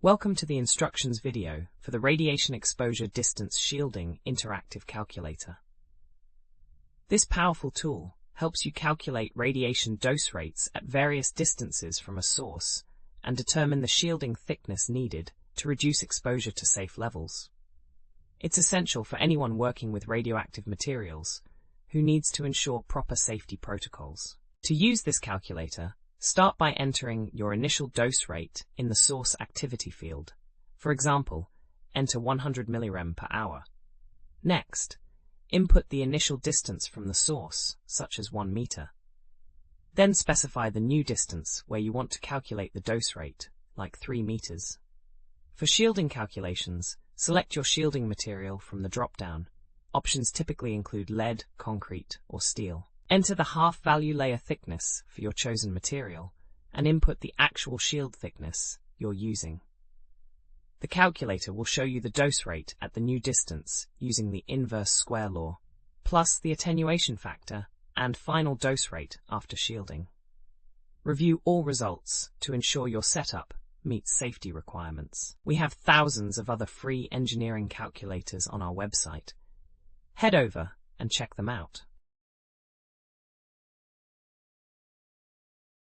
Welcome to the instructions video for the Radiation Exposure Distance Shielding Interactive Calculator. This powerful tool helps you calculate radiation dose rates at various distances from a source and determine the shielding thickness needed to reduce exposure to safe levels. It's essential for anyone working with radioactive materials who needs to ensure proper safety protocols. To use this calculator, start by entering your initial dose rate in the source activity field. For example, enter 100 millirem per hour. Next, input the initial distance from the source, such as 1 meter. Then specify the new distance where you want to calculate the dose rate, like 3 meters. For shielding calculations, select your shielding material from the drop-down. Options typically include lead, concrete, or steel. Enter the half-value layer thickness for your chosen material and input the actual shield thickness you're using. The calculator will show you the dose rate at the new distance using the inverse square law, plus the attenuation factor and final dose rate after shielding. Review all results to ensure your setup meets safety requirements. We have thousands of other free engineering calculators on our website. Head over and check them out.